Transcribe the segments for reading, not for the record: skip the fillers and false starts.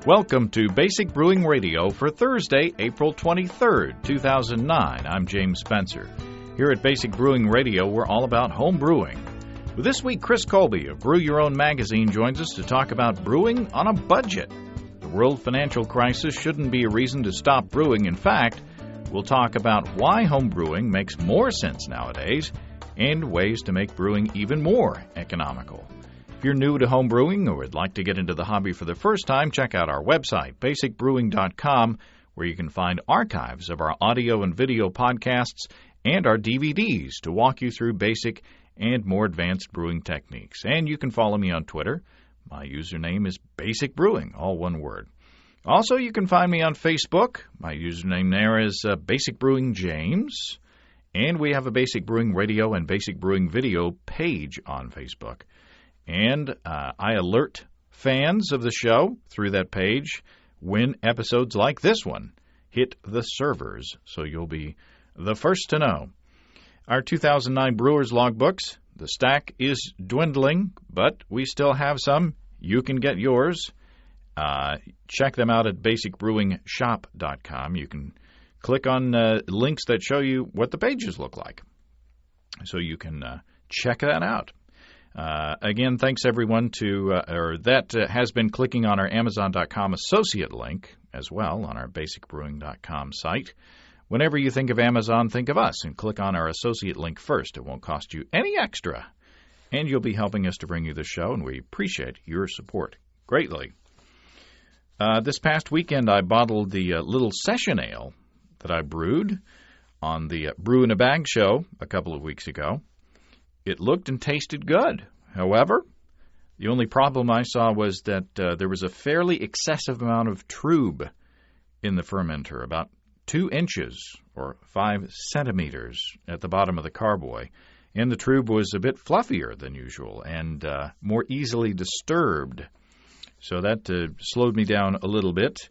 Welcome to Basic Brewing Radio for Thursday, April 23rd, 2009. I'm James Spencer. Here at Basic Brewing Radio, we're all about home brewing. Well, this week, Chris Colby of Brew Your Own magazine joins us to talk about brewing on a budget. The world financial crisis shouldn't be a reason to stop brewing. In fact, we'll talk about why home brewing makes more sense nowadays and ways to make brewing even more economical. If you're new to home brewing or would like to get into the hobby for the first time, check out our website, basicbrewing.com, where you can find archives of our audio and video podcasts and our DVDs to walk you through basic and more advanced brewing techniques. And you can follow me on Twitter. My username is Basic Brewing, all one word. Also, you can find me on Facebook. My username there is Basic Brewing James. And we have a Basic Brewing Radio and Basic Brewing Video page on Facebook. And I alert fans of the show through that page when episodes like this one hit the servers, so you'll be the first to know. Our 2009 Brewers Logbooks, the stack is dwindling, but we still have some. You can get yours. Check them out at basicbrewingshop.com. You can click on links that show you what the pages look like, so you can check that out. Again, thanks everyone that has been clicking on our Amazon.com associate link as well on our basicbrewing.com site. Whenever you think of Amazon, think of us and click on our associate link first. It won't cost you any extra, and you'll be helping us to bring you the show, and we appreciate your support greatly. This past weekend, I bottled the little session ale that I brewed on the Brew in a Bag show a couple of weeks ago. It looked and tasted good. However, the only problem I saw was that there was a fairly excessive amount of trub in the fermenter, about 2 inches or 5 centimeters at the bottom of the carboy. And the trub was a bit fluffier than usual and more easily disturbed. So that slowed me down a little bit.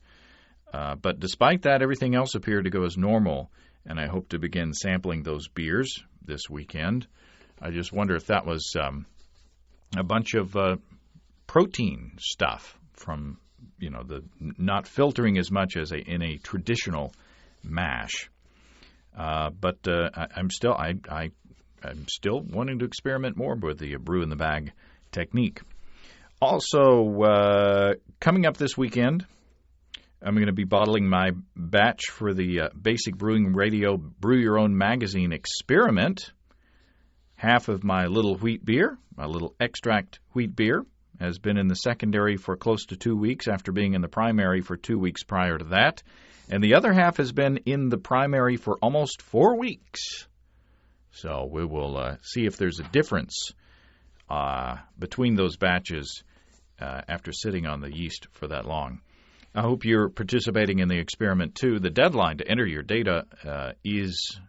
But despite that, everything else appeared to go as normal, and I hope to begin sampling those beers this weekend. I just wonder if that was a bunch of protein stuff from, the not filtering as much as in a traditional mash. But I'm still wanting to experiment more with the brew in the bag technique. Also, coming up this weekend, I'm going to be bottling my batch for the Basic Brewing Radio Brew Your Own magazine experiment. Half of my little wheat beer, my little extract wheat beer, has been in the secondary for close to 2 weeks after being in the primary for 2 weeks prior to that. And the other half has been in the primary for almost 4 weeks. So we will see if there's a difference between those batches after sitting on the yeast for that long. I hope you're participating in the experiment, too. The deadline to enter your data is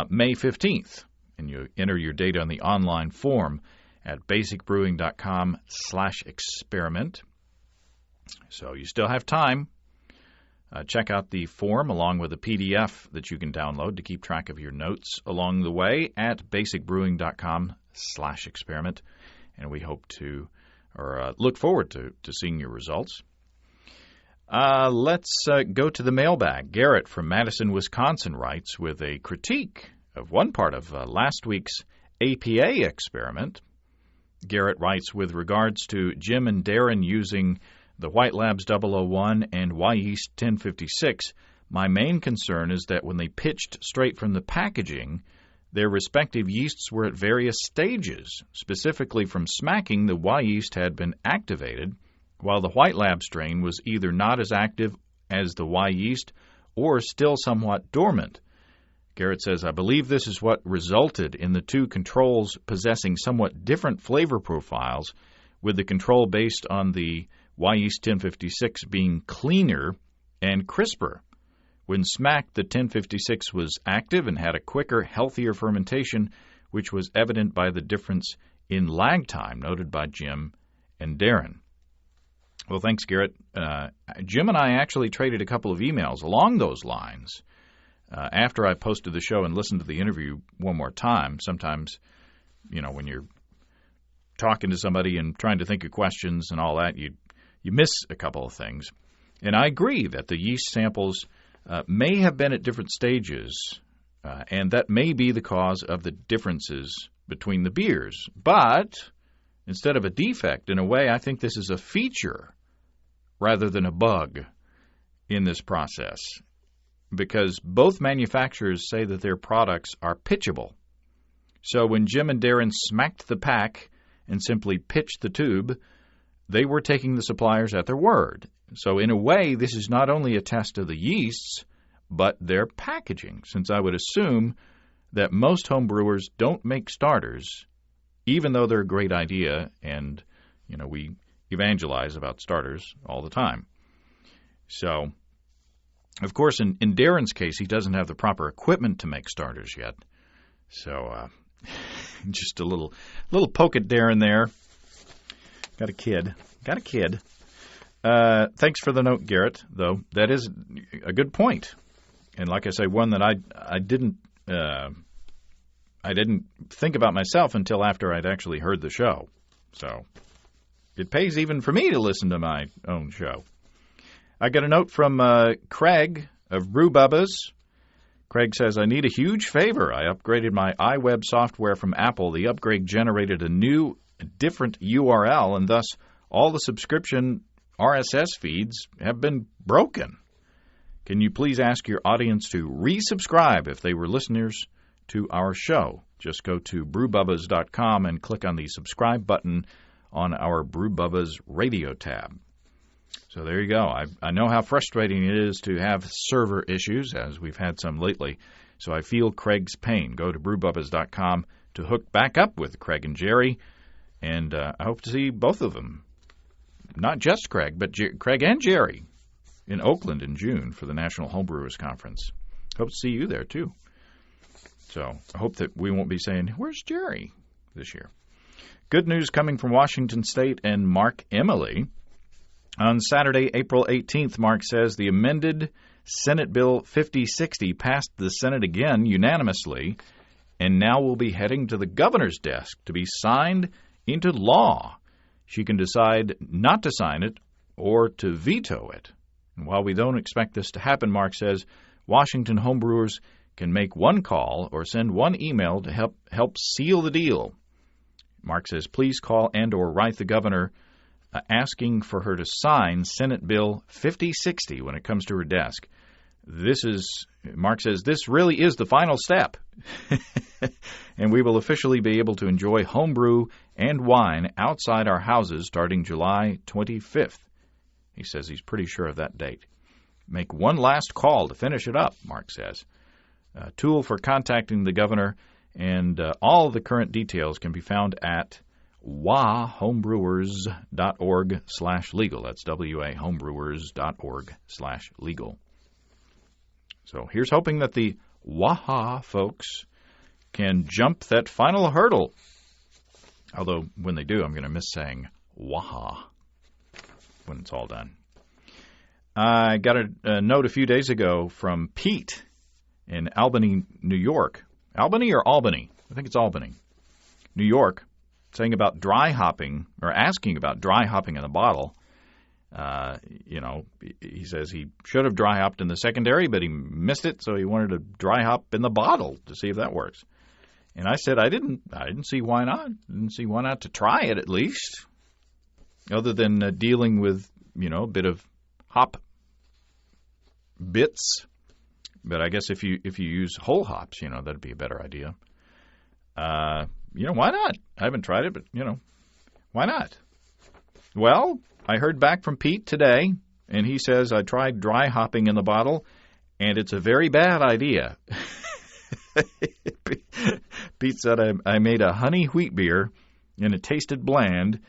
May 15th. And you enter your data on the online form at basicbrewing.com/experiment. So you still have time. Check out the form along with a PDF that you can download to keep track of your notes along the way at basicbrewing.com/experiment. And we hope to, or look forward to seeing your results. Let's go to the mailbag. Garrett from Madison, Wisconsin writes with a critique of one part of last week's APA experiment. Garrett writes, with regards to Jim and Darren using the White Labs 001 and Yeast 1056, my main concern is that when they pitched straight from the packaging, their respective yeasts were at various stages. Specifically from smacking, the Yeast had been activated, while the White Lab strain was either not as active as the Yeast or still somewhat dormant. Garrett says, I believe this is what resulted in the two controls possessing somewhat different flavor profiles, with the control based on the Yeast 1056 being cleaner and crisper. When smacked, the 1056 was active and had a quicker, healthier fermentation, which was evident by the difference in lag time noted by Jim and Darren. Well, thanks, Garrett. Jim and I actually traded a couple of emails along those lines. After I posted the show and listened to the interview one more time, sometimes, when you're talking to somebody and trying to think of questions and all that, you you miss a couple of things. And I agree that the yeast samples may have been at different stages, and that may be the cause of the differences between the beers. But instead of a defect, in a way, I think this is a feature rather than a bug in this process, because both manufacturers say that their products are pitchable. So when Jim and Darren smacked the pack and simply pitched the tube, they were taking the suppliers at their word. So in a way, this is not only a test of the yeasts, but their packaging, since I would assume that most home brewers don't make starters, even though they're a great idea, and, we evangelize about starters all the time. So, of course, in Darren's case, he doesn't have the proper equipment to make starters yet. So, just a little poke at Darren there. Got a kid. Thanks for the note, Garrett, though. That is a good point. And like I say, one that I didn't think about myself until after I'd actually heard the show. So it pays even for me to listen to my own show. I got a note from Craig of Brew Bubba's. Craig says, I need a huge favor. I upgraded my iWeb software from Apple. The upgrade generated a new, different URL, and thus all the subscription RSS feeds have been broken. Can you please ask your audience to resubscribe if they were listeners to our show? Just go to brewbubbas.com and click on the subscribe button on our Brew Bubba's radio tab. So there you go. I know how frustrating it is to have server issues, as we've had some lately. So I feel Craig's pain. Go to brewbubbas.com to hook back up with Craig and Jerry, and I hope to see both of them. Not just Craig, but Craig and Jerry in Oakland in June for the National Homebrewers Conference. Hope to see you there, too. So I hope that we won't be saying, where's Jerry this year? Good news coming from Washington State and Mark Emily. On Saturday, April 18th, Mark says the amended Senate Bill 5060 passed the Senate again unanimously and now will be heading to the governor's desk to be signed into law. She can decide not to sign it or to veto it. And while we don't expect this to happen, Mark says, Washington homebrewers can make one call or send one email to help seal the deal. Mark says, please call and or write the governor asking for her to sign Senate Bill 5060 when it comes to her desk. Mark says, this really is the final step. And we will officially be able to enjoy homebrew and wine outside our houses starting July 25th. He says he's pretty sure of that date. Make one last call to finish it up, Mark says. A tool for contacting the governor, and all the current details can be found at wahomebrewers.org/legal. That's wahomebrewers.org/legal. So here's hoping that the WAHA folks can jump that final hurdle. Although when they do, I'm going to miss saying WAHA when it's all done. I got a note a few days ago from Pete in Albany, New York. Albany or Albany? I think it's Albany, New York, saying about dry hopping, or asking about dry hopping in the bottle. He says he should have dry hopped in the secondary, but he missed it, so he wanted to dry hop in the bottle to see if that works. And I said I didn't see why not. Didn't see why not to try it at least, other than dealing with a bit of hop bits. But I guess if you use whole hops, that'd be a better idea. Why not? I haven't tried it, but why not? Well, I heard back from Pete today, and he says I tried dry hopping in the bottle, and it's a very bad idea. Pete said I made a honey wheat beer, and it tasted bland,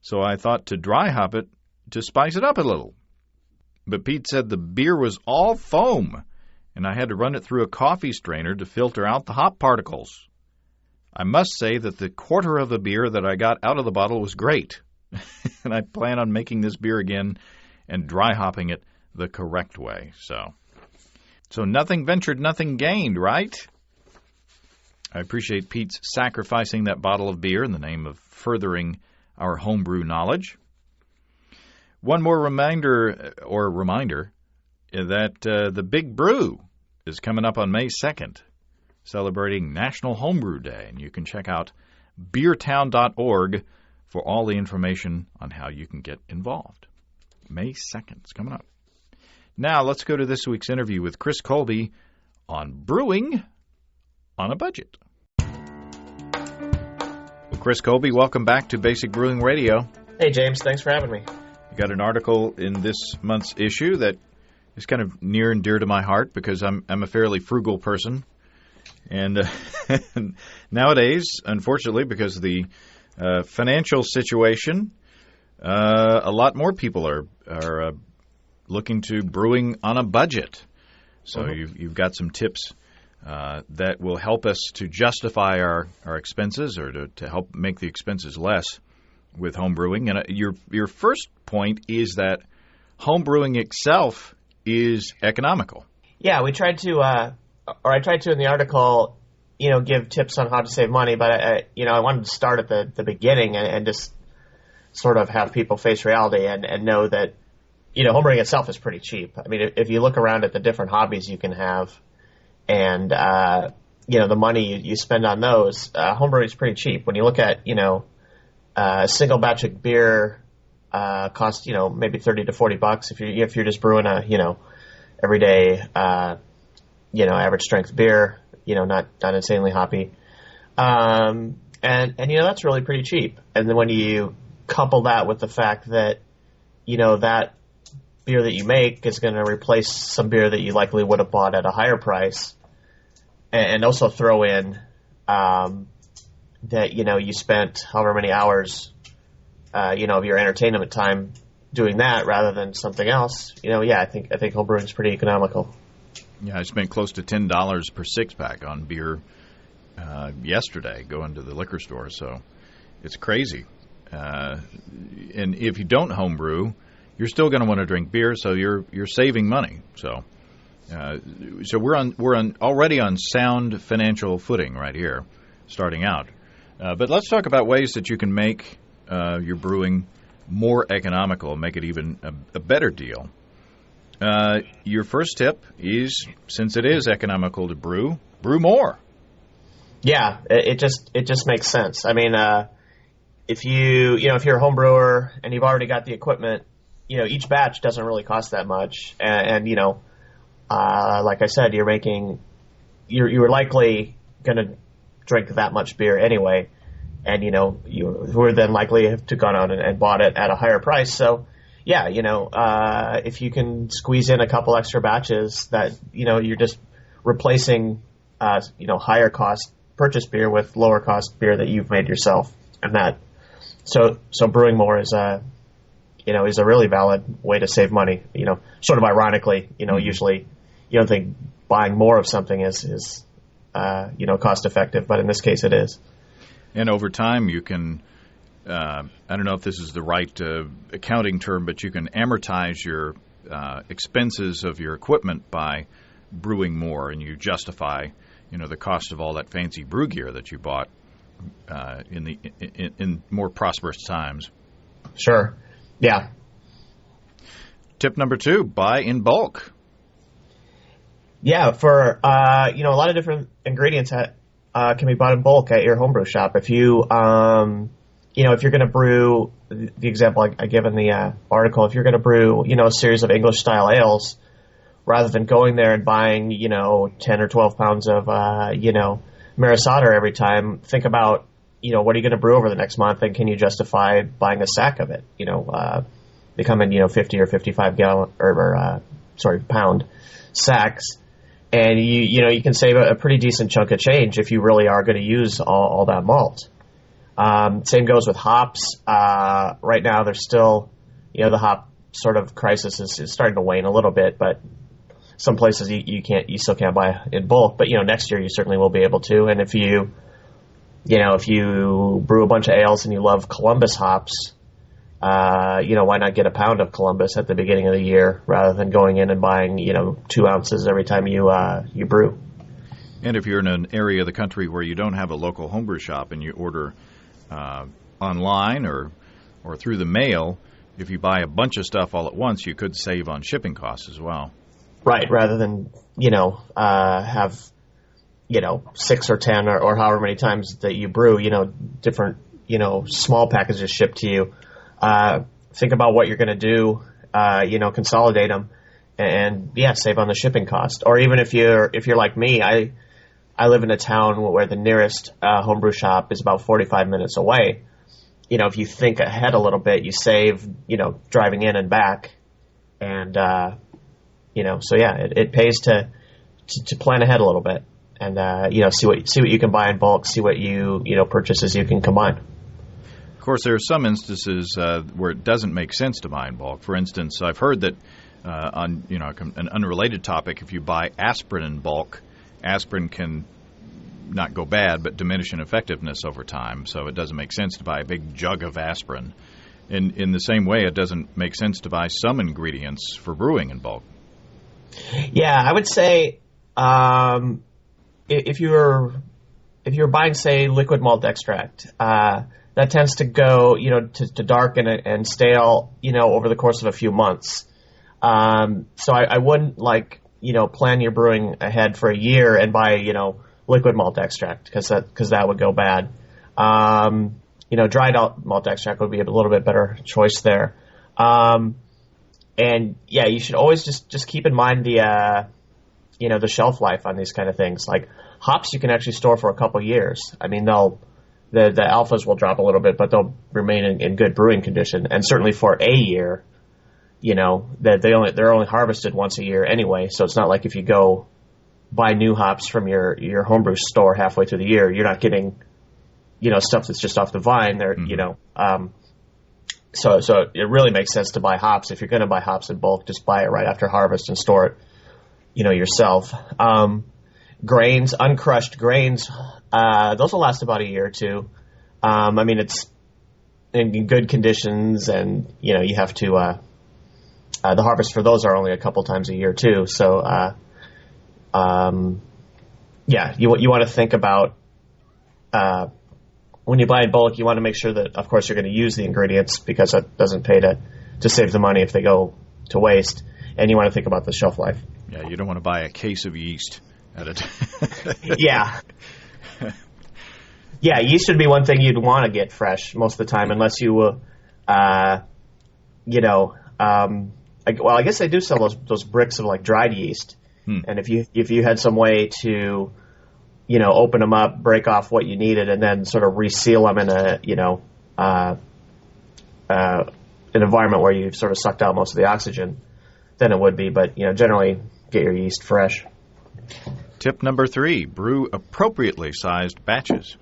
so I thought to dry hop it to spice it up a little. But Pete said the beer was all foam, and I had to run it through a coffee strainer to filter out the hop particles. I must say that the quarter of the beer that I got out of the bottle was great, and I plan on making this beer again and dry hopping it the correct way. So nothing ventured, nothing gained, right? I appreciate Pete's sacrificing that bottle of beer in the name of furthering our homebrew knowledge. One more reminder that the Big Brew is coming up on May 2nd, celebrating National Homebrew Day, and you can check out beertown.org for all the information on how you can get involved. May 2nd is coming up. Now let's go to this week's interview with Chris Colby on brewing on a budget. Well, Chris Colby, welcome back to Basic Brewing Radio. Hey, James. Thanks for having me. You got an article in this month's issue that is kind of near and dear to my heart because I'm a fairly frugal person. And nowadays, unfortunately, because of the financial situation, a lot more people are looking to brewing on a budget. So you've got some tips that will help us to justify our expenses or to help make the expenses less with home brewing. And your first point is that home brewing itself is economical. Yeah, we tried to, I tried to in the article, give tips on how to save money, but I wanted to start at the beginning and just sort of have people face reality and know that, home brewing itself is pretty cheap. I mean, if you look around at the different hobbies you can have and, the money you spend on those, home brewing is pretty cheap. When you look at, a single batch of beer costs, maybe $30 to $40 if you're just brewing a, everyday, average strength beer, not insanely hoppy. And that's really pretty cheap. And then when you couple that with the fact that, that beer that you make is going to replace some beer that you likely would have bought at a higher price, and also throw in, that, you spent however many hours, of your entertainment time doing that rather than something else, I think home brewing is pretty economical. Yeah, I spent close to $10 per six-pack on beer yesterday going to the liquor store, so it's crazy. And if you don't home brew, you're still going to want to drink beer, so you're saving money. So we're already on sound financial footing right here, starting out. But let's talk about ways that you can make your brewing more economical, make it even a better deal. Your first tip is, since it is economical to brew more. Yeah, it just makes sense. I mean, if you're a home brewer and you've already got the equipment, each batch doesn't really cost that much, and like I said, you're likely going to drink that much beer anyway, and you were then likely to gone out and bought it at a higher price. So yeah, if you can squeeze in a couple extra batches, that you're just replacing higher cost purchase beer with lower cost beer that you've made yourself, and that so brewing more is a really valid way to save money. Sort of ironically, usually you don't think buying more of something is cost effective, but in this case it is. And over time you can, I don't know if this is the right accounting term, but you can amortize your expenses of your equipment by brewing more, and you justify, the cost of all that fancy brew gear that you bought in more prosperous times. Sure. Yeah. Tip number 2, buy in bulk. Yeah, for a lot of different ingredients that can be bought in bulk at your homebrew shop. If you if you're going to brew, the example I give in the article, if you're going to brew a series of English style ales, rather than going there and buying 10 or 12 pounds of Maris Otter every time, think about what are you going to brew over the next month, and can you justify buying a sack of it? They come in 50 or 55 pound sacks. And you can save a pretty decent chunk of change if you really are going to use all that malt. Same goes with hops. Right now, there's still, the hop sort of crisis is starting to wane a little bit, but some places you still can't buy in bulk. But next year you certainly will be able to. And if you brew a bunch of ales and you love Columbus hops, why not get a pound of Columbus at the beginning of the year rather than going in and buying, 2 ounces every time you brew. And if you're in an area of the country where you don't have a local homebrew shop and you order online or through the mail, if you buy a bunch of stuff all at once, you could save on shipping costs as well. Right, rather than, have, 6 or 10 or however many times that you brew, different, small packages shipped to you. Think about what you're going to do, consolidate them and save on the shipping cost. Or even if you're like me, I live in a town where the nearest homebrew shop is about 45 minutes away. If you think ahead a little bit, you save, driving in and back. And, it pays to plan ahead a little bit and, see what you can buy in bulk, see what purchases you can combine. Of course, there are some instances where it doesn't make sense to buy in bulk. For instance, I've heard that on an unrelated topic, if you buy aspirin in bulk, aspirin can not go bad, but diminish in effectiveness over time. So it doesn't make sense to buy a big jug of aspirin. In the same way, it doesn't make sense to buy some ingredients for brewing in bulk. Yeah, I would say if you're buying, say, liquid malt extract, that tends to go, to darken and stale, over the course of a few months. So I wouldn't plan your brewing ahead for a year and buy, liquid malt extract because that would go bad. Dried out malt extract would be a little bit better choice there. And you should always just keep in mind the shelf life on these kind of things. Like hops, you can actually store for a couple years. I mean, the alphas will drop a little bit, but they'll remain in good brewing condition. And certainly for a year, they're only harvested once a year anyway. So it's not like if you go buy new hops from your homebrew store halfway through the year, you're not getting, stuff that's just off the vine. They're, So it really makes sense to buy hops. If you're going to buy hops in bulk, just buy it right after harvest and store it, yourself. Grains, uncrushed grains, those will last about a year or two. It's in good conditions, and you have to. The harvest for those are only a couple times a year too. So, you want to think about. When you buy in bulk, you want to make sure that, of course, you're going to use the ingredients because it doesn't pay to save the money if they go to waste. And you want to think about the shelf life. Yeah, you don't want to buy a case of yeast at a time. Yeah. Yeah, yeast should be one thing you'd want to get fresh most of the time, unless you, I guess they do sell those bricks of dried yeast. And if you had some way to open them up, break off what you needed, and then sort of reseal them in an environment where you've sort of sucked out most of the oxygen, then it would be. But, generally get your yeast fresh. Tip number 3, brew appropriately sized batches.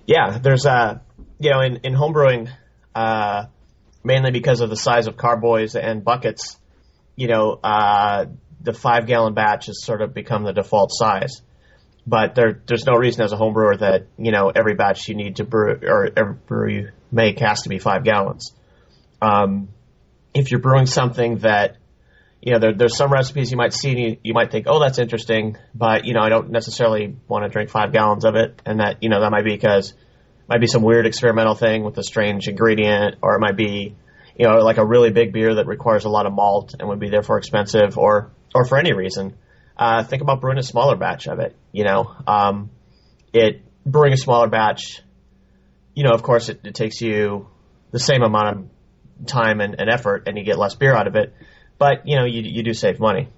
Yeah, there's, in home brewing, mainly because of the size of carboys and buckets, the 5-gallon batch has sort of become the default size. But there's no reason as a home brewer that, every batch you need to brew or every brew you make has to be 5 gallons. If you're brewing something that, there's some recipes you might see and you might think, oh, that's interesting, but, I don't necessarily want to drink 5 gallons of it. And that, that might be because it might be some weird experimental thing with a strange ingredient, or it might be, like a really big beer that requires a lot of malt and would be therefore expensive, or for any reason. Think about brewing a smaller batch of it. Brewing a smaller batch, of course, it takes you the same amount of time and effort, and you get less beer out of it. But you do save money.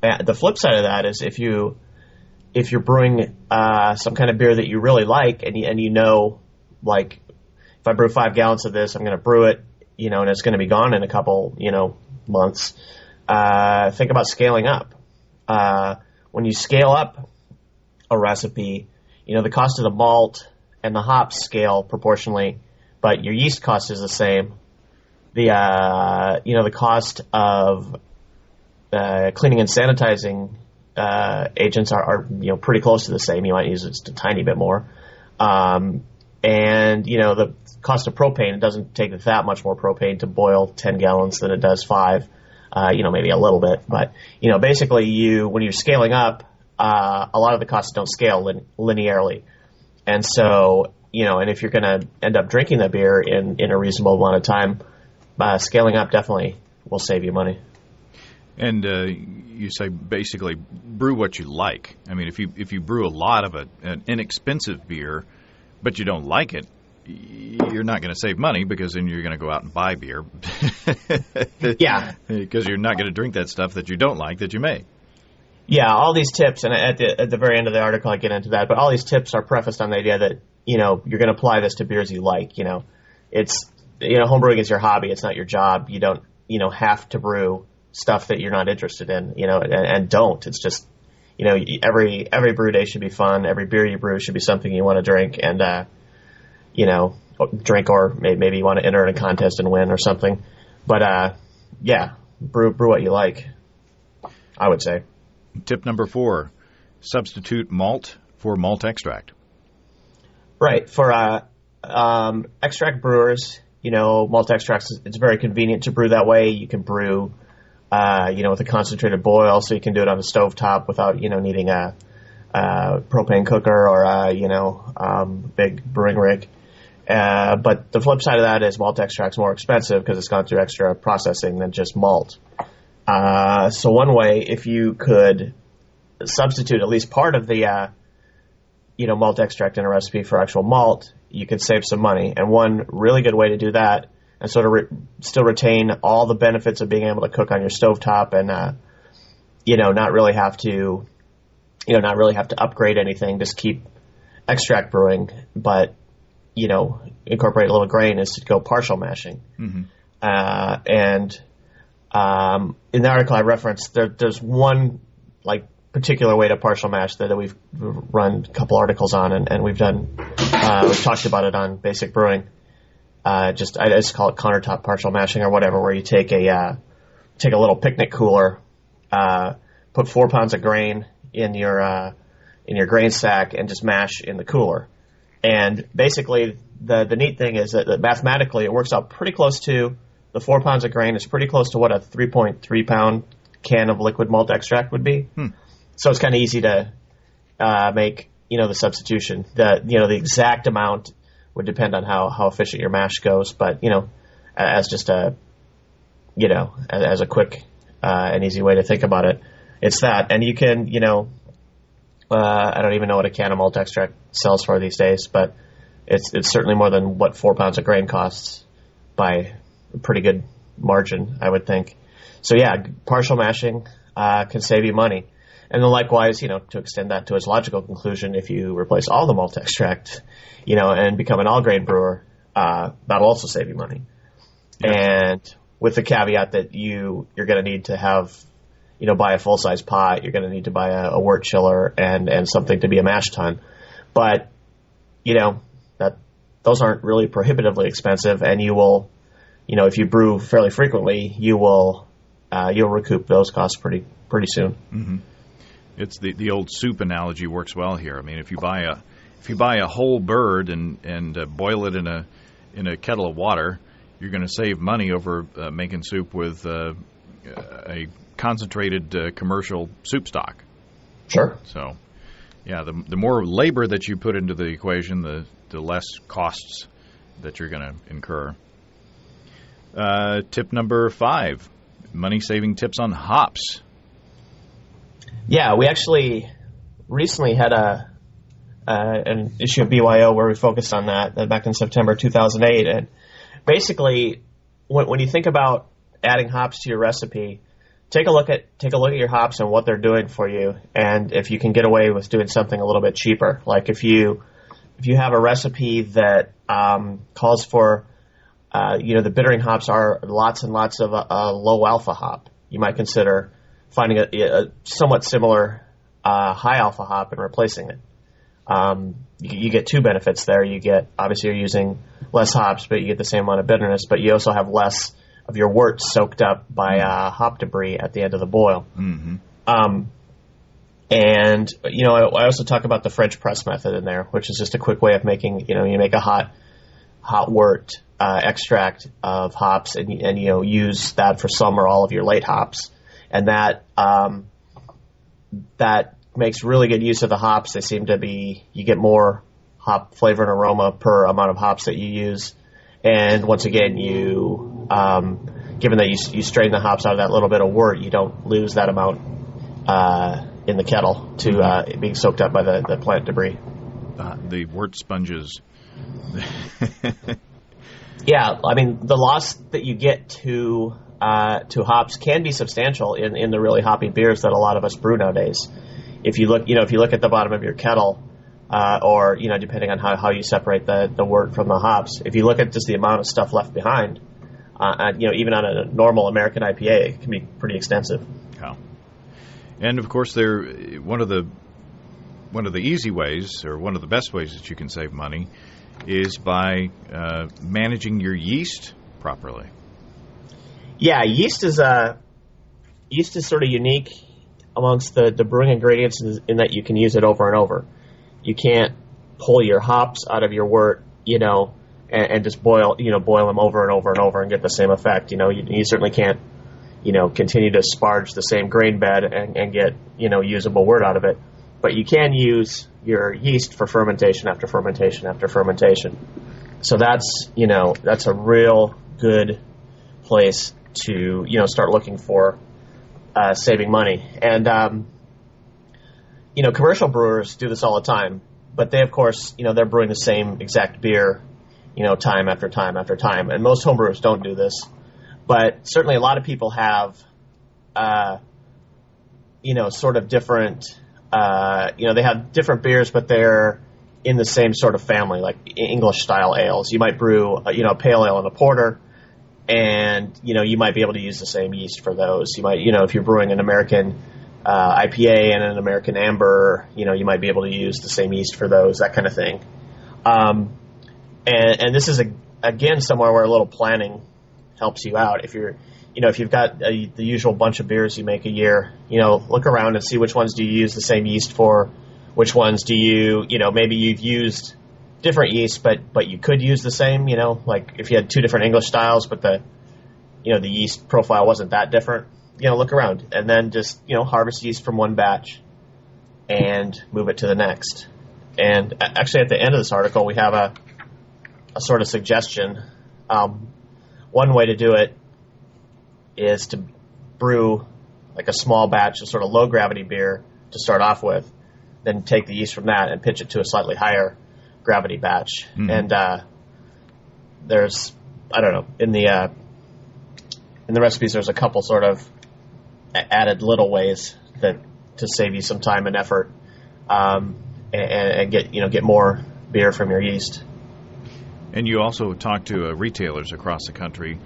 The flip side of that is if you're brewing some kind of beer that you really like, and like if I brew 5 gallons of this, I'm going to brew it, and it's going to be gone in a couple months. Think about scaling up. When you scale up a recipe, the cost of the malt and the hops scale proportionally, but your yeast cost is the same. The cost of cleaning and sanitizing agents are pretty close to the same. You might use just a tiny bit more. And the cost of propane, it doesn't take that much more propane to boil 10 gallons than it does 5. Maybe a little bit, but basically when you're scaling up, a lot of the costs don't scale linearly, and so and if you're going to end up drinking that beer in a reasonable amount of time, scaling up definitely will save you money. And you say basically brew what you like. I mean, if you brew a lot of an inexpensive beer, but you don't like it, you're not going to save money because then you're going to go out and buy beer. Yeah. Because you're not going to drink that stuff that you don't like that you may. Yeah, all these tips, and at the very end of the article I get into that, but all these tips are prefaced on the idea that, you're going to apply this to beers you like. It's, homebrewing is your hobby. It's not your job. You don't, have to brew stuff that you're not interested in, and don't. It's just, every brew day should be fun. Every beer you brew should be something you want to drink and, drink, or maybe you want to enter in a contest and win or something. But, brew what you like, I would say. Tip number 4, substitute malt for malt extract. Right. For extract brewers, malt extracts, it's very convenient to brew that way. You can brew, with a concentrated boil, so you can do it on a stovetop without, needing a propane cooker or a, big brewing rig. But the flip side of that is malt extract's more expensive because it's gone through extra processing than just malt. So one way, if you could substitute at least part of the, malt extract in a recipe for actual malt, you could save some money. And one really good way to do that and sort of still retain all the benefits of being able to cook on your stovetop and, not really have to upgrade anything, just keep extract brewing, but, incorporate a little grain is to go partial mashing. Mm-hmm. In the article I referenced, there's one particular way to partial mash that we've run a couple articles on, and we've talked about it on Basic Brewing. I just call it countertop partial mashing or whatever, where you take a little picnic cooler, put 4 pounds of grain in your grain sack, and just mash in the cooler. And basically, the neat thing is that mathematically it works out pretty close to the 4 pounds of grain is pretty close to what a 3.3 pound can of liquid malt extract would be. So it's kind of easy to make, the substitution. The exact amount would depend on how efficient your mash goes, but, as just as a quick and easy way to think about it, it's that. And you can, I don't even know what a can of malt extract sells for these days, but it's certainly more than what 4 pounds of grain costs by a pretty good margin, I would think. So partial mashing can save you money. And then likewise, to extend that to its logical conclusion, if you replace all the malt extract, and become an all-grain brewer, that'll also save you money. Yeah. And with the caveat that you're going to need to have, buy a full-size pot, you're going to need to buy a wort chiller and something to be a mash tun. But, those aren't really prohibitively expensive, and you will, if you brew fairly frequently, you'll recoup those costs pretty soon. Mm-hmm. It's the old soup analogy works well here. I mean, if you buy a whole bird and boil it in a kettle of water, you're going to save money over making soup with a concentrated commercial soup stock. Sure. So, the more labor that you put into the equation, the less costs that you're going to incur. Tip number 5, money-saving tips on hops. Yeah, we actually recently had an issue of BYO where we focused on that back in September 2008. And basically, when you think about adding hops to your recipe, take a look at your hops and what they're doing for you, and if you can get away with doing something a little bit cheaper. Like if you have a recipe that calls for the bittering hops are lots and lots of low alpha hop, you might consider finding a somewhat similar high alpha hop and replacing it. You get two benefits there. Obviously you're using less hops, but you get the same amount of bitterness, but you also have less of your wort soaked up by hop debris at the end of the boil. Mm-hmm. And I also talk about the French press method in there, which is just a quick way of making, you make a hot wort extract of hops and use that for some or all of your late hops. And that makes really good use of the hops. They seem to be, you get more hop flavor and aroma per amount of hops that you use. And once again, you given that you strain the hops out of that little bit of wort, you don't lose that amount in the kettle to being soaked up by the plant debris. The wort sponges. Yeah, I mean, the loss that you get to hops can be substantial in the really hoppy beers that a lot of us brew nowadays. If you look at the bottom of your kettle, or depending on how you separate the wort from the hops, if you look at just the amount of stuff left behind, even on a normal American IPA, it can be pretty extensive. Yeah. And of course, one of the easy ways, or one of the best ways that you can save money, is by managing your yeast properly. Yeah, yeast is sort of unique amongst the brewing ingredients in that you can use it over and over. You can't pull your hops out of your wort, and just boil them over and over and over and get the same effect. You certainly can't, continue to sparge the same grain bed and get, usable wort out of it. But you can use your yeast for fermentation after fermentation after fermentation. So that's a real good place to, start looking for saving money. And, commercial brewers do this all the time, but they, of course, they're brewing the same exact beer, time after time after time. And most homebrewers don't do this, but certainly a lot of people have, sort of different, they have different beers, but they're in the same sort of family, like English-style ales. You might brew, a pale ale and a porter, and, you might be able to use the same yeast for those. You might, if you're brewing an American IPA and an American amber, you might be able to use the same yeast for those, that kind of thing. And this is, again, somewhere where a little planning helps you out. If you've got the usual bunch of beers you make a year, look around and see which ones do you use the same yeast for, which ones do you, maybe you've used different yeast, but you could use the same, like if you had two different English styles, but the yeast profile wasn't that different, look around and then just, harvest yeast from one batch and move it to the next. And actually at the end of this article, we have a sort of suggestion. One way to do it is to brew like a small batch of sort of low gravity beer to start off with, then take the yeast from that and pitch it to a slightly higher gravity batch. Mm-hmm. And there's, I don't know, in the recipes there's a couple sort of added little ways that to save you some time and effort, and get more beer from your yeast. And you also talk to retailers across the country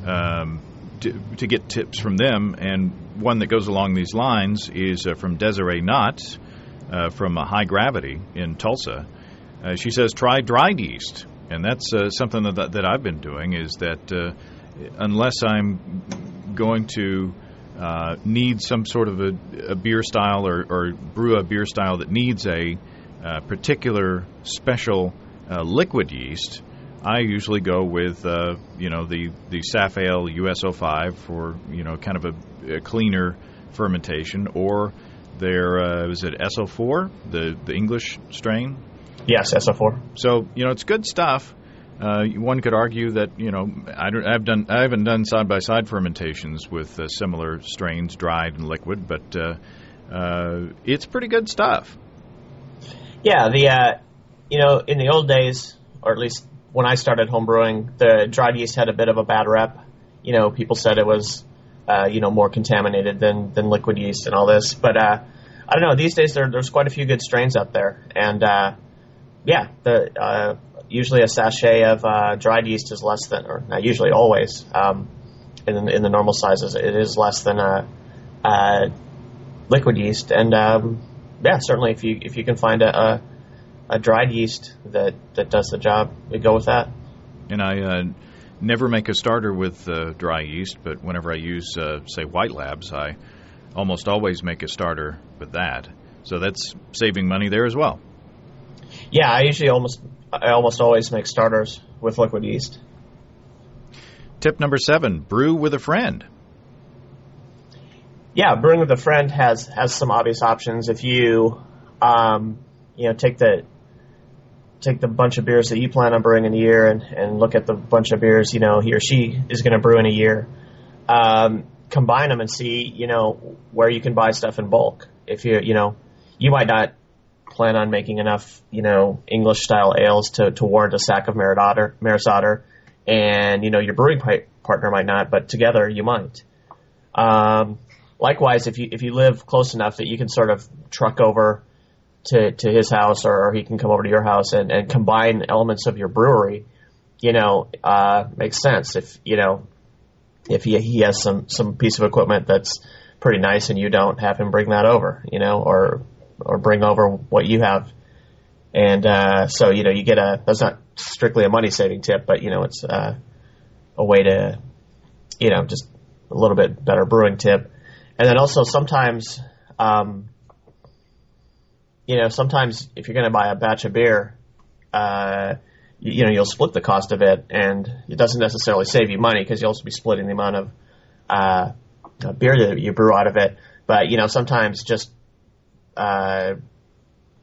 to get tips from them, and one that goes along these lines is from Desiree Knott from High Gravity in Tulsa. She says try dried yeast, and that's something that I've been doing, is that unless I'm going to need some sort of a beer style or brew a beer style that needs a particular special liquid yeast, I usually go with the Saf Ale US-05 for kind of a cleaner fermentation, or their was it SO4, the English strain? Yes, SO4. So it's good stuff. One could argue that I haven't done side by side fermentations with similar strains, dried and liquid, but it's pretty good stuff. Yeah, in the old days, or at least when I started homebrewing, the dried yeast had a bit of a bad rep. People said it was more contaminated than liquid yeast and all this, but I don't know. These days there's quite a few good strains out there, and usually a sachet of dried yeast is less than, or not usually, always, in the normal sizes, it is less than liquid yeast. And certainly if you can find a dried yeast that does the job, we go with that. And I never make a starter with dry yeast, but whenever I use, say, White Labs, I almost always make a starter with that. So that's saving money there as well. Yeah, I almost always make starters with liquid yeast. Tip number 7, brew with a friend. Yeah, brewing with a friend has some obvious options. If you take take the bunch of beers that you plan on brewing in a year and look at the bunch of beers, he or she is going to brew in a year. Combine them and see, where you can buy stuff in bulk. If you might not plan on making enough, English style ales to warrant a sack of Maris-Otter, and, your brewing partner might not, but together you might. Likewise, if you live close enough that you can sort of truck over to his house, or he can come over to your house and combine elements of your brewery, makes sense. If he has some piece of equipment that's pretty nice and you don't, have him bring that over, or bring over what you have. And so, you get that's not strictly a money saving tip, but, it's a way to, just a little bit better brewing tip. And then also sometimes, sometimes if you're going to buy a batch of beer, you'll split the cost of it, and it doesn't necessarily save you money because you'll also be splitting the amount of beer that you brew out of it. But, sometimes just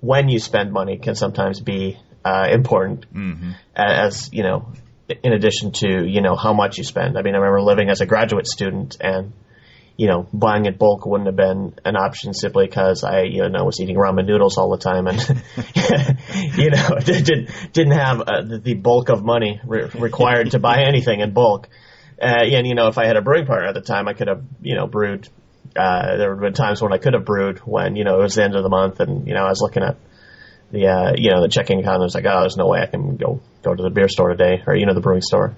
when you spend money can sometimes be important, as, in addition to, how much you spend. I mean, I remember living as a graduate student, and buying in bulk wouldn't have been an option simply because I was eating ramen noodles all the time and, didn't have the bulk of money required to buy anything in bulk. And, if I had a brewing partner at the time, I could have, brewed. There would have been times when I could have brewed when, it was the end of the month and, I was looking at the checking account and I was like, oh, there's no way I can go to the beer store today or, the brewing store.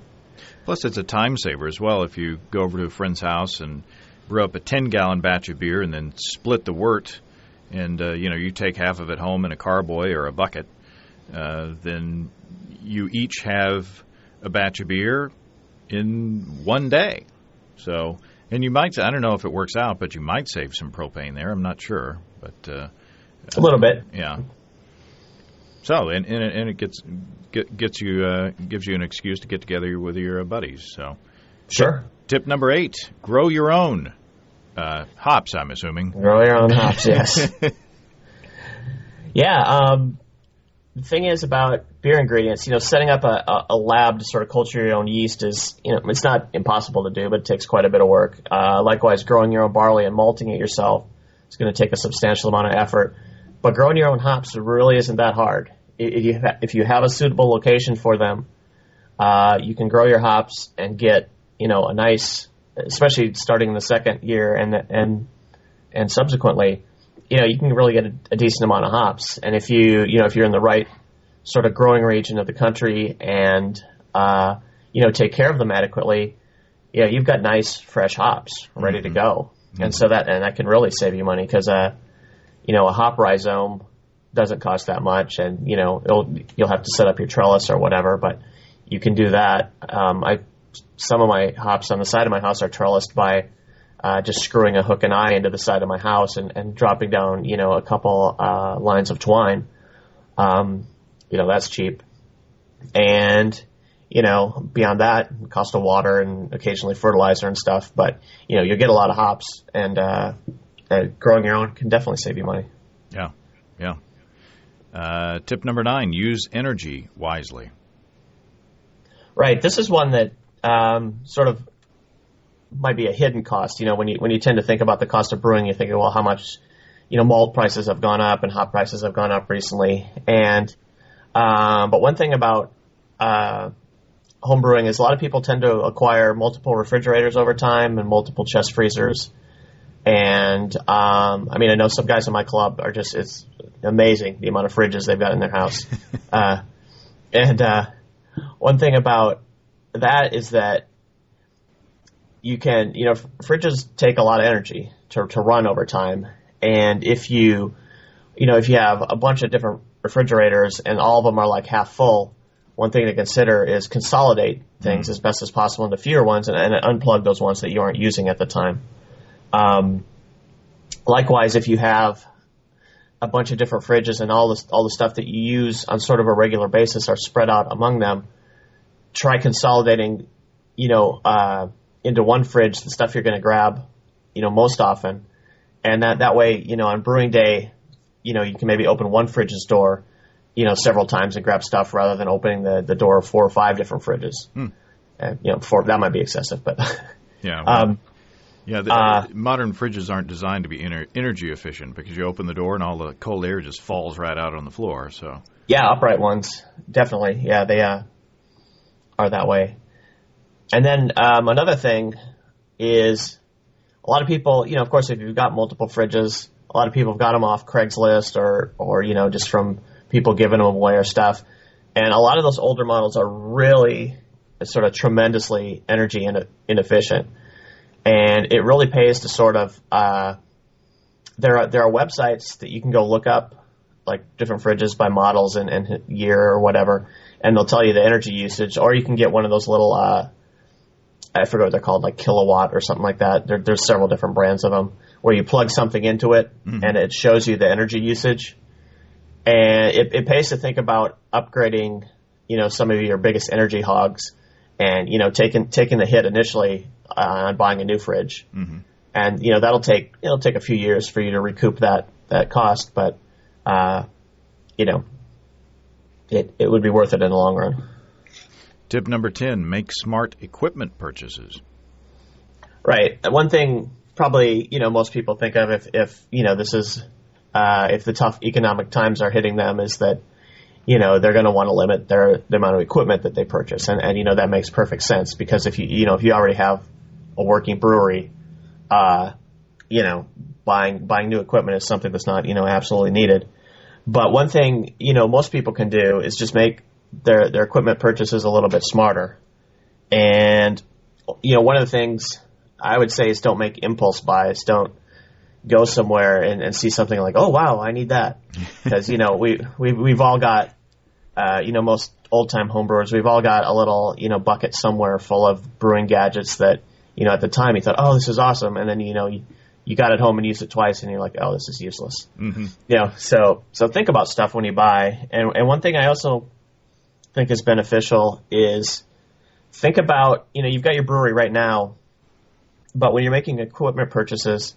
Plus, it's a time saver as well if you go over to a friend's house and brew up a 10-gallon batch of beer and then split the wort, and you take half of it home in a carboy or a bucket, then you each have a batch of beer in one day. So, and you might, I don't know if it works out, but you might save some propane there. I'm not sure, but a little bit, yeah. So, and it gets you gives you an excuse to get together with your buddies. So, sure. Tip number 8: grow your own hops. I'm assuming. Grow your own hops. Yes. Yeah. The thing is about beer ingredients, setting up a lab to sort of culture your own yeast is, it's not impossible to do, but it takes quite a bit of work. Likewise, growing your own barley and malting it yourself is going to take a substantial amount of effort. But growing your own hops really isn't that hard. If you have a suitable location for them, you can grow your hops and get, a nice, especially starting in the second year and subsequently, you can really get a decent amount of hops. And if you're in the right sort of growing region of the country and, take care of them adequately, you've got nice fresh hops ready to go. Mm-hmm. And so that can really save you money because, a hop rhizome doesn't cost that much, and, you'll have to set up your trellis or whatever, but you can do that. Some of my hops on the side of my house are trellised by just screwing a hook and eye into the side of my house and dropping down, a couple lines of twine. That's cheap. And, beyond that, cost of water and occasionally fertilizer and stuff. But, you'll get a lot of hops, and growing your own can definitely save you money. Yeah, yeah. Tip number 9, use energy wisely. Right. This is one that sort of might be a hidden cost. When you tend to think about the cost of brewing, you think, well, how much, malt prices have gone up and hop prices have gone up recently. And but one thing about home brewing is a lot of people tend to acquire multiple refrigerators over time and multiple chest freezers. And I know some guys in my club are it's amazing the amount of fridges they've got in their house. And one thing about that is that you can, fridges take a lot of energy to run over time. And if you have a bunch of different refrigerators and all of them are like half full, one thing to consider is consolidate things as best as possible into fewer ones and unplug those ones that you aren't using at the time. Likewise, if you have a bunch of different fridges and all the stuff that you use on sort of a regular basis are spread out among them, try consolidating, into one fridge the stuff you're going to grab, most often. And that way, on brewing day, you can maybe open one fridge's door, several times and grab stuff rather than opening the door of 4 or 5 different fridges. And, that might be excessive, but yeah. Modern fridges aren't designed to be energy efficient because you open the door and all the cold air just falls right out on the floor. So yeah, upright ones definitely. Yeah, they are that way. And then another thing is a lot of people, of course, if you've got multiple fridges, a lot of people have got them off Craigslist or just from people giving them away or stuff. And a lot of those older models are really sort of tremendously energy inefficient. And it really pays to sort of there are websites that you can go look up, like different fridges by models and year or whatever, and they'll tell you the energy usage. Or you can get one of those little I forget what they're called, like Kilowatt or something like that. There's several different brands of them where you plug something into it and it shows you the energy usage. And it pays to think about upgrading, some of your biggest energy hogs and, taking the hit initially on buying a new fridge. And, it'll take a few years for you to recoup that cost, but, it would be worth it in the long run. Tip number 10, make smart equipment purchases. Right. One thing probably, most people think of if this is, if the tough economic times are hitting them is that, they're going to want to limit the amount of equipment that they purchase. And that makes perfect sense because if you already have a working brewery, buying new equipment is something that's not, absolutely needed. But one thing, most people can do is just make their equipment purchases a little bit smarter. And, one of the things I would say is don't make impulse buys. Don't go somewhere and see something like, oh, wow, I need that. Because, we've all got, most old-time homebrewers, we've all got a little, bucket somewhere full of brewing gadgets that, at the time you thought, oh, this is awesome. And then, you got it home and used it twice and you're like, oh, this is useless. So think about stuff when you buy. And one thing I also think is beneficial is think about, you've got your brewery right now, but when you're making equipment purchases,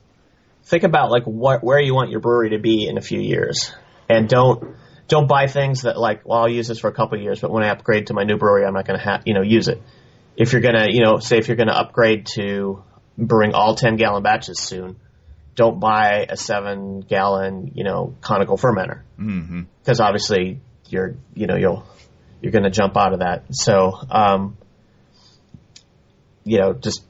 think about like where you want your brewery to be in a few years. And don't buy things that like, well, I'll use this for a couple of years, but when I upgrade to my new brewery, I'm not going to use it. If you're going to, say if you're going to upgrade to brewing all 10-gallon batches soon, don't buy a 7-gallon, conical fermenter. Because obviously you're going to jump out of that. So, just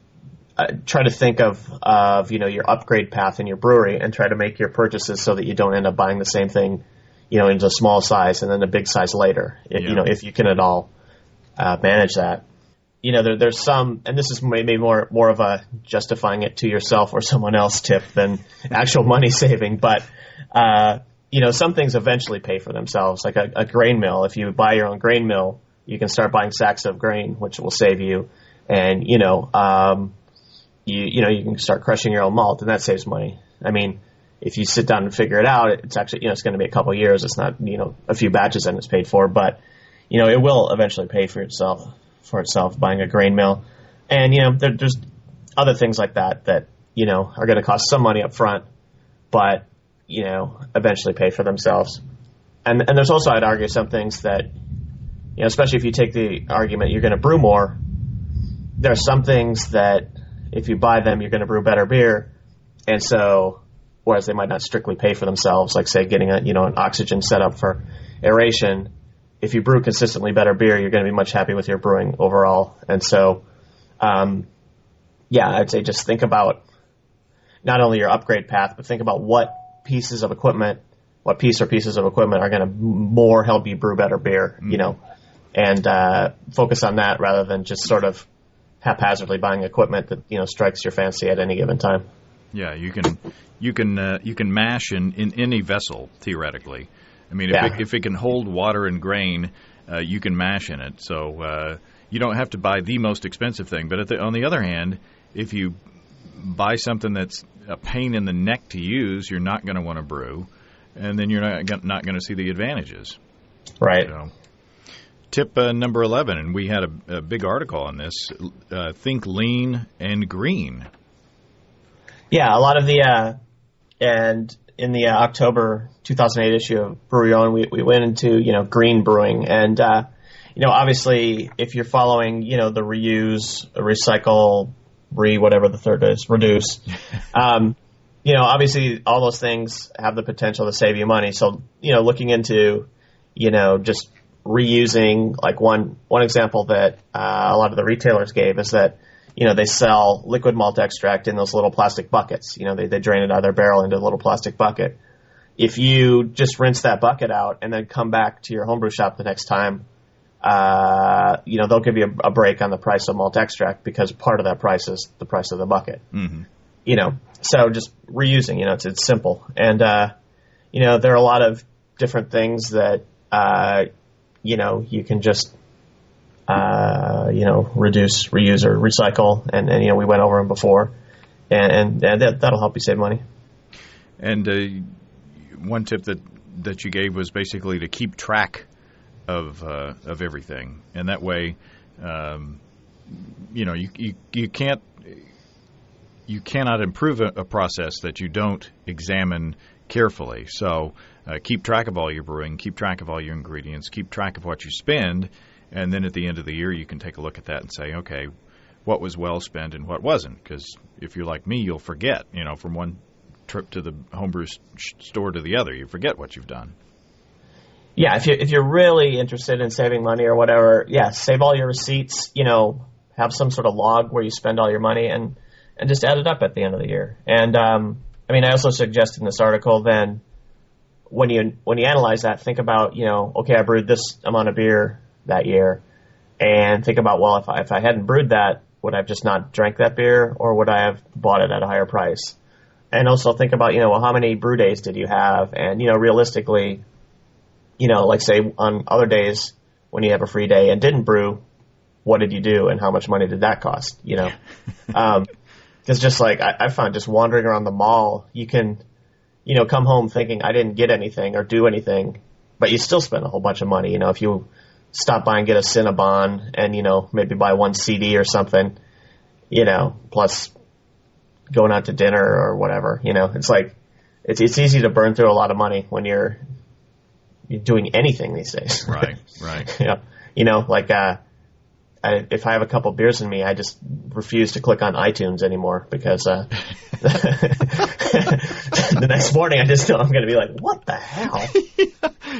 try to think of your upgrade path in your brewery and try to make your purchases so that you don't end up buying the same thing, into a small size and then a big size later, if you can at all manage that. There's some, and this is maybe more of a justifying it to yourself or someone else tip than actual money saving, but some things eventually pay for themselves, like a grain mill. If you buy your own grain mill, you can start buying sacks of grain, which will save you. And, you can start crushing your own malt, and that saves money. I mean, if you sit down and figure it out, it's actually, it's going to be a couple of years. It's not, a few batches and it's paid for, but, it will eventually pay for itself, buying a grain mill. And, there's other things like that are going to cost some money up front, but, eventually pay for themselves. And there's also, I'd argue, some things that, especially if you take the argument you're going to brew more, there are some things that if you buy them, you're going to brew better beer. And so, whereas they might not strictly pay for themselves, like say getting an oxygen setup for aeration, if you brew consistently better beer, you're going to be much happy with your brewing overall. And so, I'd say just think about not only your upgrade path, but think about what piece or pieces of equipment are going to more help you brew better beer, and focus on that rather than just sort of haphazardly buying equipment that strikes your fancy at any given time. Yeah, you can mash in any vessel theoretically. I mean, if it can hold water and grain, you can mash in it. So you don't have to buy the most expensive thing. But on the other hand, if you buy something that's a pain in the neck to use, you're not going to want to brew, and then you're not going to see the advantages. Right. So, tip number 11, and we had a big article on this, think lean and green. Yeah, a lot of the, and in the October 2008 issue of Brew Your Own, we went into, green brewing. And, obviously, if you're following, the reuse, recycle, whatever the third is, reduce, obviously all those things have the potential to save you money. So, looking into, just reusing, like one example that a lot of the retailers gave is that, they sell liquid malt extract in those little plastic buckets. They drain it out of their barrel into a little plastic bucket. If you just rinse that bucket out and then come back to your homebrew shop the next time, they'll give you a break on the price of malt extract because part of that price is the price of the bucket. Mm-hmm. So just reusing, it's simple. And, there are a lot of different things that, you can just, reduce, reuse, or recycle. And we went over them before. And that'll help you save money. And one tip that you gave was basically to keep track of everything. And that way, you cannot improve a process that you don't examine carefully. So keep track of all your brewing, keep track of all your ingredients, keep track of what you spend, and then at the end of the year you can take a look at that and say, okay, what was well spent and what wasn't? Because if you're like me, you'll forget, from one trip to the homebrew store to the other, you forget what you've done. Yeah, if you're really interested in saving money or whatever, save all your receipts, have some sort of log where you spend all your money and just add it up at the end of the year. And I also suggest in this article then when you analyze that, think about, okay, I brewed this amount of beer that year, and think about, well, if I hadn't brewed that, would I have just not drank that beer, or would I have bought it at a higher price? And also think about, how many brew days did you have? And, realistically, like say on other days when you have a free day and didn't brew, what did you do and how much money did that cost? Because just like I found just wandering around the mall, you can, come home thinking I didn't get anything or do anything, but you still spend a whole bunch of money. If you stop by and get a Cinnabon and, maybe buy one CD or something, plus going out to dinner or whatever, it's like, it's easy to burn through a lot of money when you're doing anything these days. Right. If I have a couple beers in me, I just refuse to click on iTunes anymore because the next morning I just know I'm going to be like, what the hell?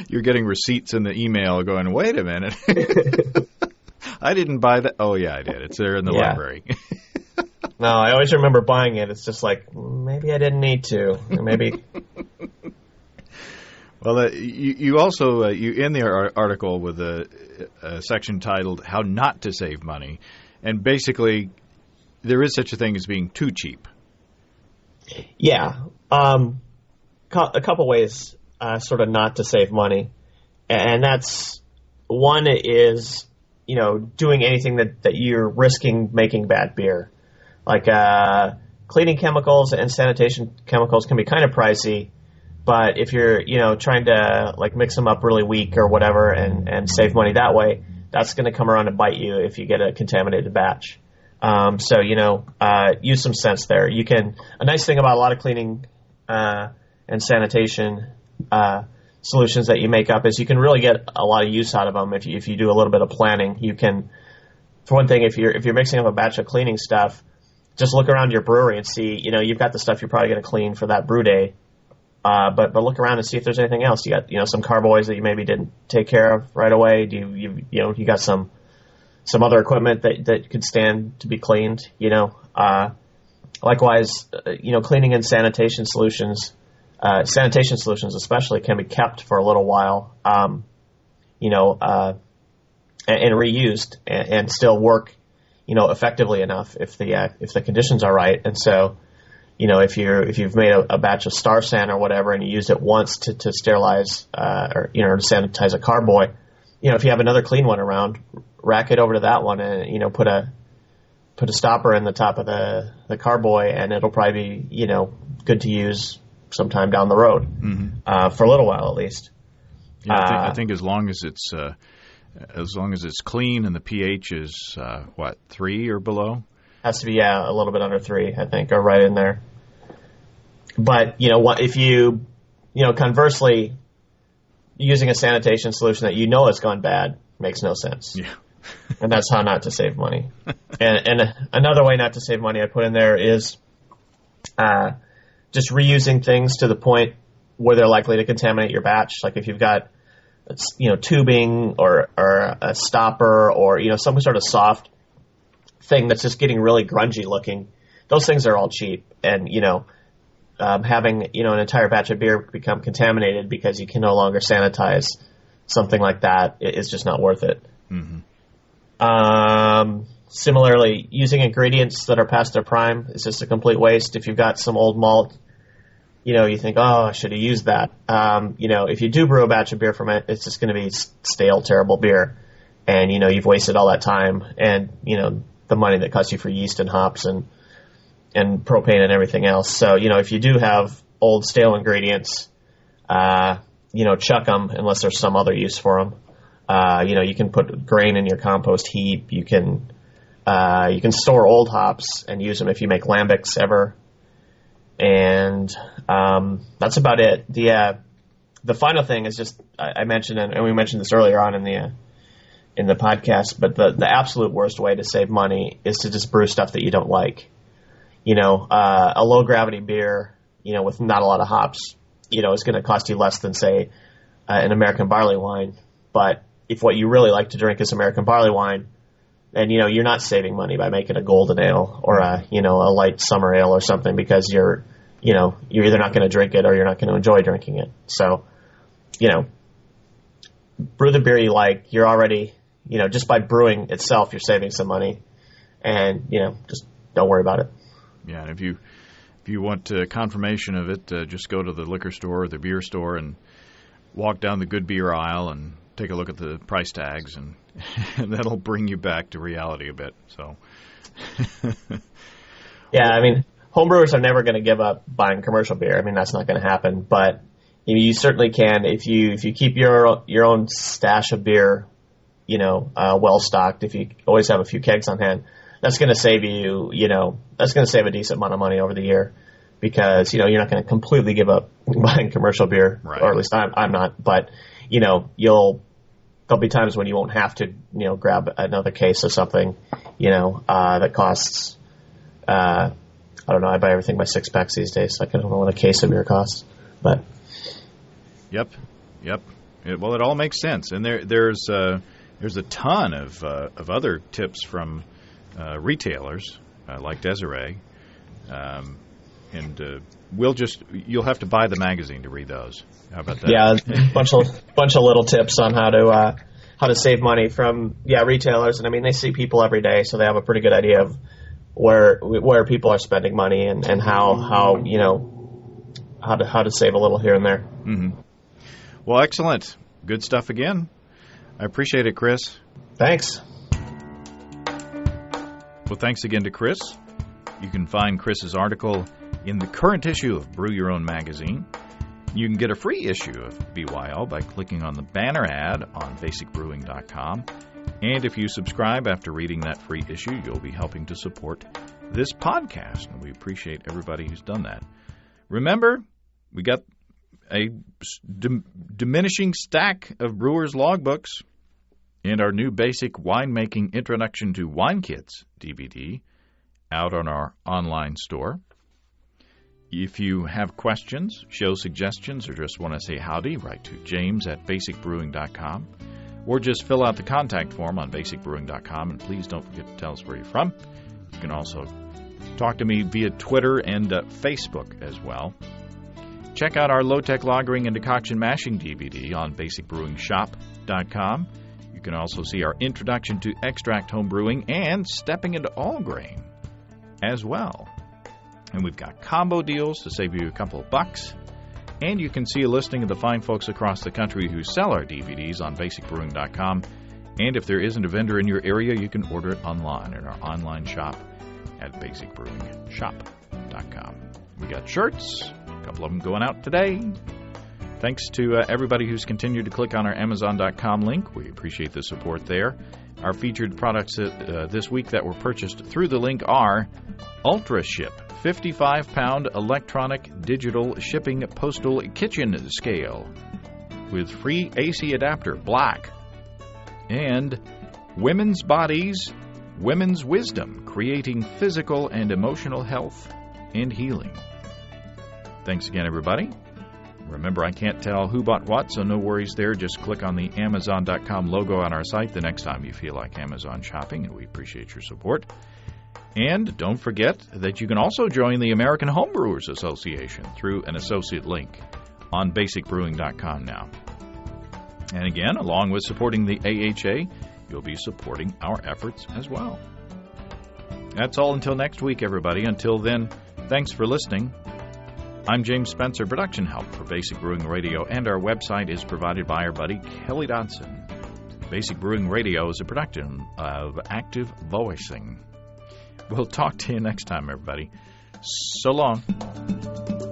You're getting receipts in the email going, wait a minute. I didn't buy that. Oh, yeah, I did. It's there in the library. No, I always remember buying it. It's just like, maybe I didn't need to. Maybe. Well, you also you end the article with a section titled "How Not to Save Money," and basically, there is such a thing as being too cheap. Yeah, a couple ways, sort of not to save money, and that's one is doing anything that you're risking making bad beer, like cleaning chemicals and sanitation chemicals can be kind of pricey. But if you're, trying to like mix them up really weak or whatever and save money that way, that's going to come around and bite you if you get a contaminated batch. So use some sense there. A nice thing about a lot of cleaning and sanitation solutions that you make up is you can really get a lot of use out of them if you do a little bit of planning. You can, for one thing, if you're mixing up a batch of cleaning stuff, just look around your brewery and see, you've got the stuff you're probably going to clean for that brew day. But look around and see if there's anything else. You got some carboys that you maybe didn't take care of right away. You got some other equipment that could stand to be cleaned. Likewise, cleaning and sanitation solutions especially can be kept for a little while. And reused and still work, effectively enough if the conditions are right. And so. If you've made a batch of Star San or whatever and you used it once to sterilize or to sanitize a carboy, if you have another clean one around, rack it over to that one and put a stopper in the top of the carboy and it'll probably be good to use sometime down the road for a little while at least. Yeah, I think as long as it's clean and the pH is 3 or below. Has to be a little bit under 3, I think, or right in there. But if you conversely, using a sanitation solution that has gone bad makes no sense. Yeah. And that's how not to save money. And another way not to save money I put in there is just reusing things to the point where they're likely to contaminate your batch. Like if you've got tubing or a stopper or some sort of soft thing that's just getting really grungy looking, those things are all cheap. And having an entire batch of beer become contaminated because you can no longer sanitize something like that is just not worth it. Mm-hmm. Similarly, using ingredients that are past their prime is just a complete waste. If you've got some old malt, you think, oh, I should have used that. If you do brew a batch of beer from it, it's just going to be stale, terrible beer. And, you've wasted all that time and, the money that costs you for yeast and hops and propane and everything else. So, if you do have old, stale ingredients, chuck them unless there's some other use for them. You can put grain in your compost heap. You can store old hops and use them if you make lambics ever. And that's about it. The final thing is just I mentioned, and we mentioned this earlier on in the podcast, but the absolute worst way to save money is to just brew stuff that you don't like. A low gravity beer, with not a lot of hops, is going to cost you less than say an American barley wine. But if what you really like to drink is American barley wine, then you're not saving money by making a golden ale or a light summer ale or something, because you're either not going to drink it or you're not going to enjoy drinking it. So, brew the beer you like. You're already, just by brewing itself, you're saving some money, and just don't worry about it. Yeah, and if you want confirmation of it, just go to the liquor store or the beer store and walk down the good beer aisle and take a look at the price tags, and that'll bring you back to reality a bit. So, yeah, I mean, homebrewers are never going to give up buying commercial beer. I mean, that's not going to happen. But you certainly can if you keep your own stash of beer, well stocked. If you always have a few kegs on hand, that's going to save you. That's going to save a decent amount of money over the year, because you're not going to completely give up buying commercial beer, right. Or at least I'm not. But there'll be times when you won't have to grab another case of something that costs. I don't know. I buy everything by 6-packs these days, so I don't know what a case of beer costs. But Yep. It all makes sense, and there's a ton of other tips from retailers like Desiree, and you'll have to buy the magazine to read those. How about that? Yeah, bunch of little tips on how to save money from retailers, and I mean they see people every day, so they have a pretty good idea of where people are spending money and how to save a little here and there. Mm-hmm. Well, excellent, good stuff again. I appreciate it, Chris. Thanks. Well, thanks again to Chris. You can find Chris's article in the current issue of Brew Your Own magazine. You can get a free issue of BYO by clicking on the banner ad on basicbrewing.com. And if you subscribe after reading that free issue, you'll be helping to support this podcast, and we appreciate everybody who's done that. Remember, we got a diminishing stack of Brewers Logbooks and our new basic winemaking Introduction to Wine Kits DVD out on our online store. If you have questions, show suggestions, or just want to say howdy, write to james@basicbrewing.com, or just fill out the contact form on basicbrewing.com, and please don't forget to tell us where you're from. You can also talk to me via Twitter and Facebook as well. Check out our low-tech lagering and decoction mashing DVD on basicbrewingshop.com. You can also see our Introduction to Extract Home Brewing and Stepping into All Grain as well. And we've got combo deals to save you a couple of bucks. And you can see a listing of the fine folks across the country who sell our DVDs on basicbrewing.com. And if there isn't a vendor in your area, you can order it online in our online shop at basicbrewingshop.com. We got shirts, a couple of them going out today. Thanks to everybody who's continued to click on our Amazon.com link. We appreciate the support there. Our featured products this week that were purchased through the link are UltraShip 55-pound electronic digital shipping postal kitchen scale with free AC adapter, black, and Women's Bodies, Women's Wisdom, creating physical and emotional health and healing. Thanks again, everybody. Remember, I can't tell who bought what, so no worries there. Just click on the Amazon.com logo on our site the next time you feel like Amazon shopping, and we appreciate your support. And don't forget that you can also join the American Homebrewers Association through an associate link on basicbrewing.com now. And again, along with supporting the AHA, you'll be supporting our efforts as well. That's all until next week, everybody. Until then, thanks for listening. I'm James Spencer. Production help for Basic Brewing Radio, and our website is provided by our buddy Kelly Dodson. Basic Brewing Radio is a production of Active Voicing. We'll talk to you next time, everybody. So long.